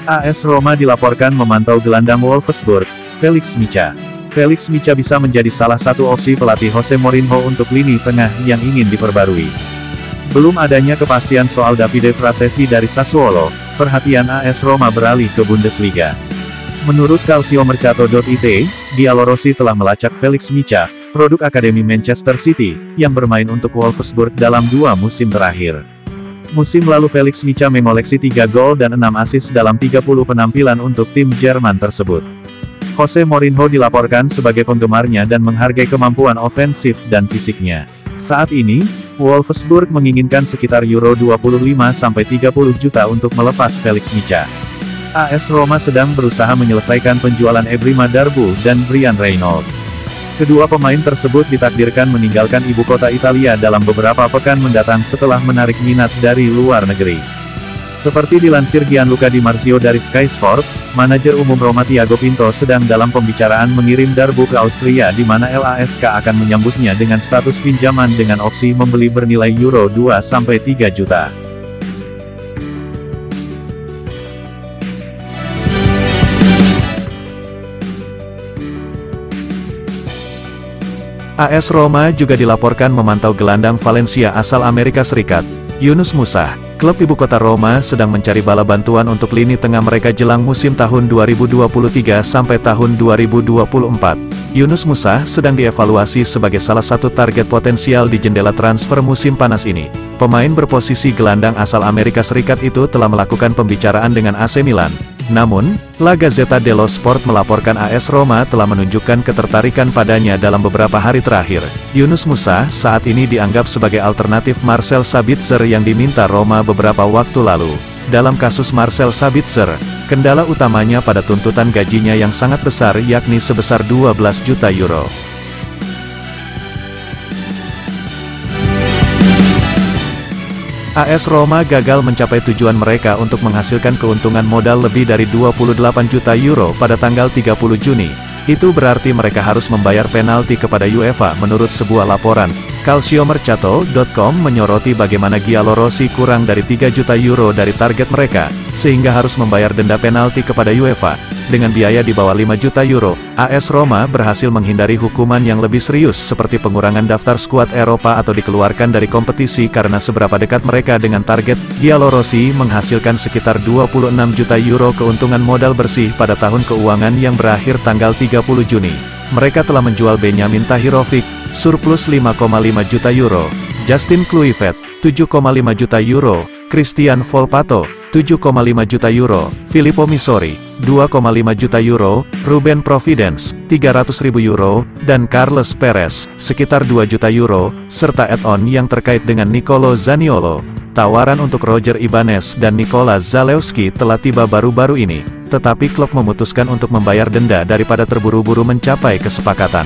AS Roma dilaporkan memantau gelandang Wolfsburg, Felix Micha. Felix Micha bisa menjadi salah satu opsi pelatih Jose Mourinho untuk lini tengah yang ingin diperbarui. Belum adanya kepastian soal Davide Fratesi dari Sassuolo, perhatian AS Roma beralih ke Bundesliga. Menurut Calciomercato.it, Diallo Rossi telah melacak Felix Micha, produk Akademi Manchester City, yang bermain untuk Wolfsburg dalam 2 musim terakhir. Musim lalu Felix Micha mengoleksi 3 gol dan 6 assist dalam 30 penampilan untuk tim Jerman tersebut. Jose Mourinho dilaporkan sebagai penggemarnya dan menghargai kemampuan ofensif dan fisiknya. Saat ini, Wolfsburg menginginkan sekitar Euro 25-30 juta untuk melepas Felix Micha. AS Roma sedang berusaha menyelesaikan penjualan Ebrima Darboe dan Bryan Reynolds. Kedua pemain tersebut ditakdirkan meninggalkan ibu kota Italia dalam beberapa pekan mendatang setelah menarik minat dari luar negeri. Seperti dilansir Gianluca Di Marzio dari Sky Sport, manajer umum Roma Thiago Pinto sedang dalam pembicaraan mengirim Darboe ke Austria di mana LASK akan menyambutnya dengan status pinjaman dengan opsi membeli bernilai Euro 2-3 juta. AS Roma juga dilaporkan memantau gelandang Valencia asal Amerika Serikat, Yunus Musa. Klub ibu kota Roma sedang mencari bala bantuan untuk lini tengah mereka jelang musim tahun 2023 sampai tahun 2024. Yunus Musa sedang dievaluasi sebagai salah satu target potensial di jendela transfer musim panas ini. Pemain berposisi gelandang asal Amerika Serikat itu telah melakukan pembicaraan dengan AC Milan. Namun, La Gazzetta dello Sport melaporkan AS Roma telah menunjukkan ketertarikan padanya dalam beberapa hari terakhir. Yunus Musa saat ini dianggap sebagai alternatif Marcel Sabitzer yang diminta Roma beberapa waktu lalu. Dalam kasus Marcel Sabitzer, kendala utamanya pada tuntutan gajinya yang sangat besar yakni sebesar 12 juta euro. AS Roma gagal mencapai tujuan mereka untuk menghasilkan keuntungan modal lebih dari 28 juta euro pada tanggal 30 Juni. Itu berarti mereka harus membayar penalti kepada UEFA menurut sebuah laporan. Calciomercato.com menyoroti bagaimana Diallo Rossi kurang dari 3 juta euro dari target mereka, sehingga harus membayar denda penalti kepada UEFA. Dengan biaya di bawah 5 juta euro, AS Roma berhasil menghindari hukuman yang lebih serius seperti pengurangan daftar skuad Eropa atau dikeluarkan dari kompetisi karena seberapa dekat mereka dengan target. Diallo Rossi menghasilkan sekitar 26 juta euro keuntungan modal bersih pada tahun keuangan yang berakhir tanggal 30 Juni. Mereka telah menjual Benjamin Tahirovic, surplus 5,5 juta euro, Justin Kluivert, 7,5 juta euro, Christian Volpato, 7,5 juta euro, Filippo Misori, 2,5 juta euro, Ruben Providence, 300.000 euro, dan Carles Perez, sekitar 2 juta euro, serta add-on yang terkait dengan Nicolo Zaniolo. Tawaran untuk Roger Ibanez dan Nikola Zalewski telah tiba baru-baru ini, tetapi klub memutuskan untuk membayar denda daripada terburu-buru mencapai kesepakatan.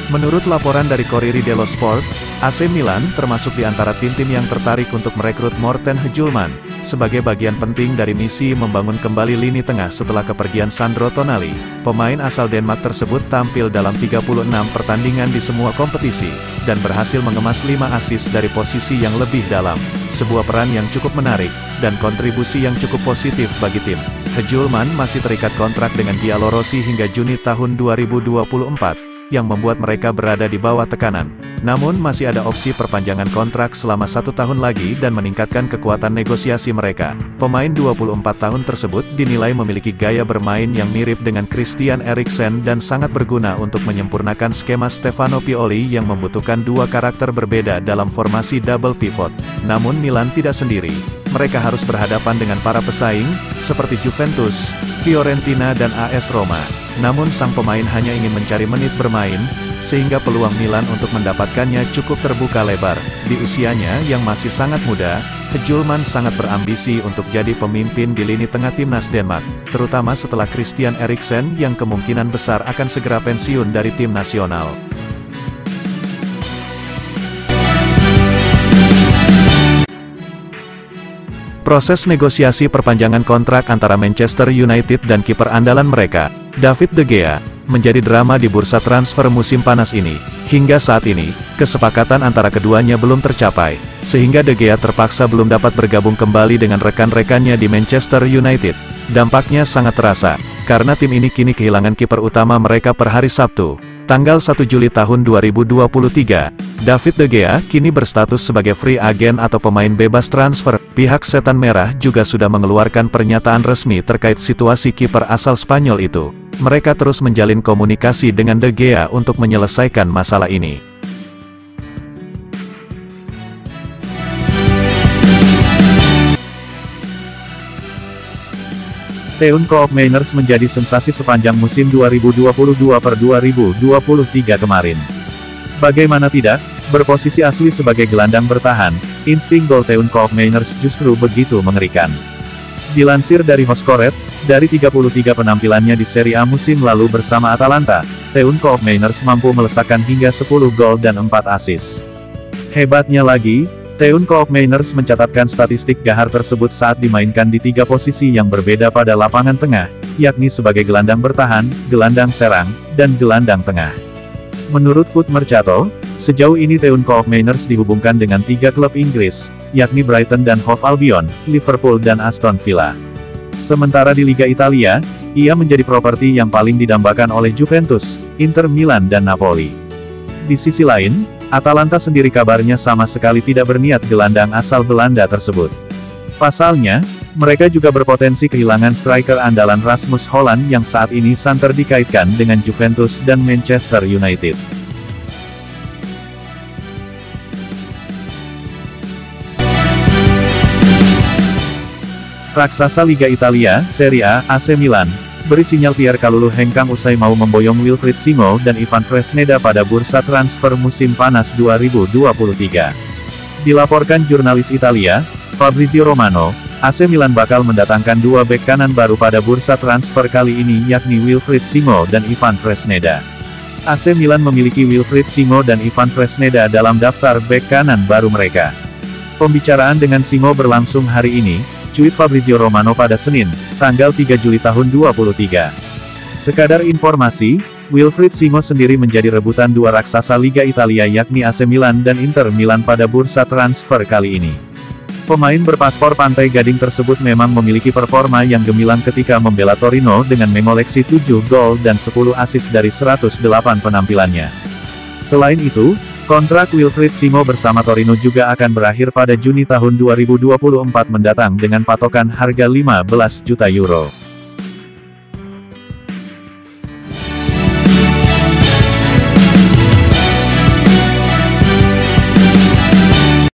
Menurut laporan dari Corriere dello Sport, AC Milan termasuk di antara tim-tim yang tertarik untuk merekrut Morten Hjulmand, sebagai bagian penting dari misi membangun kembali lini tengah setelah kepergian Sandro Tonali. Pemain asal Denmark tersebut tampil dalam 36 pertandingan di semua kompetisi, dan berhasil mengemas 5 assist dari posisi yang lebih dalam, sebuah peran yang cukup menarik, dan kontribusi yang cukup positif bagi tim. Hjulmand masih terikat kontrak dengan Diallo Rossi hingga Juni tahun 2024. Yang membuat mereka berada di bawah tekanan. Namun masih ada opsi perpanjangan kontrak selama 1 tahun lagi dan meningkatkan kekuatan negosiasi mereka. Pemain 24 tahun tersebut dinilai memiliki gaya bermain yang mirip dengan Christian Eriksen dan sangat berguna untuk menyempurnakan skema Stefano Pioli yang membutuhkan 2 karakter berbeda dalam formasi double pivot. Namun Milan tidak sendiri. Mereka harus berhadapan dengan para pesaing, seperti Juventus, Fiorentina dan AS Roma. Namun sang pemain hanya ingin mencari menit bermain, sehingga peluang Milan untuk mendapatkannya cukup terbuka lebar. Di usianya yang masih sangat muda, Hjulmand sangat berambisi untuk jadi pemimpin di lini tengah timnas Denmark, terutama setelah Christian Eriksen yang kemungkinan besar akan segera pensiun dari tim nasional. Proses negosiasi perpanjangan kontrak antara Manchester United dan kiper andalan mereka, David De Gea, menjadi drama di bursa transfer musim panas ini. Hingga saat ini, kesepakatan antara keduanya belum tercapai, sehingga De Gea terpaksa belum dapat bergabung kembali dengan rekan-rekannya di Manchester United. Dampaknya sangat terasa, karena tim ini kini kehilangan kiper utama mereka per hari Sabtu, tanggal 1 Juli tahun 2023. David De Gea kini berstatus sebagai free agent atau pemain bebas transfer. Pihak Setan Merah juga sudah mengeluarkan pernyataan resmi terkait situasi kiper asal Spanyol itu. Mereka terus menjalin komunikasi dengan De Gea untuk menyelesaikan masalah ini. Teun Koopmeiners menjadi sensasi sepanjang musim 2022-2023 kemarin. Bagaimana tidak, berposisi asli sebagai gelandang bertahan, insting gol Teun Koopmeiners justru begitu mengerikan. Dilansir dari Hotskoret, dari 33 penampilannya di Serie A musim lalu bersama Atalanta, Teun Koopmeiners mampu melesakkan hingga 10 gol dan 4 assist. Hebatnya lagi, Teun Koopmeiners mencatatkan statistik gahar tersebut saat dimainkan di 3 posisi yang berbeda pada lapangan tengah, yakni sebagai gelandang bertahan, gelandang serang, dan gelandang tengah. Menurut Foot Mercato, sejauh ini Teun Koopmeiners dihubungkan dengan 3 klub Inggris, yakni Brighton dan Hove Albion, Liverpool dan Aston Villa. Sementara di Liga Italia, ia menjadi properti yang paling didambakan oleh Juventus, Inter Milan dan Napoli. Di sisi lain, Atalanta sendiri kabarnya sama sekali tidak berniat gelandang asal Belanda tersebut. Pasalnya, mereka juga berpotensi kehilangan striker andalan Rasmus Hojlund yang saat ini santer dikaitkan dengan Juventus dan Manchester United. Raksasa Liga Italia, Serie A, AC Milan, beri sinyal Pierre Kalulu hengkang usai mau memboyong Wilfried Singo dan Ivan Fresneda pada bursa transfer musim panas 2023. Dilaporkan jurnalis Italia, Fabrizio Romano, AC Milan bakal mendatangkan 2 bek kanan baru pada bursa transfer kali ini yakni Wilfried Singo dan Ivan Fresneda. AC Milan memiliki Wilfried Singo dan Ivan Fresneda dalam daftar bek kanan baru mereka. Pembicaraan dengan Singo berlangsung hari ini, cuit Fabrizio Romano pada Senin, tanggal 3 Juli tahun 2023. Sekadar informasi, Wilfried Singo sendiri menjadi rebutan 2 raksasa Liga Italia yakni AC Milan dan Inter Milan pada bursa transfer kali ini. Pemain berpaspor Pantai Gading tersebut memang memiliki performa yang gemilang ketika membela Torino dengan mengoleksi 7 gol dan 10 assist dari 108 penampilannya. Selain itu, kontrak Wilfried Singo bersama Torino juga akan berakhir pada Juni tahun 2024 mendatang dengan patokan harga 15 juta euro.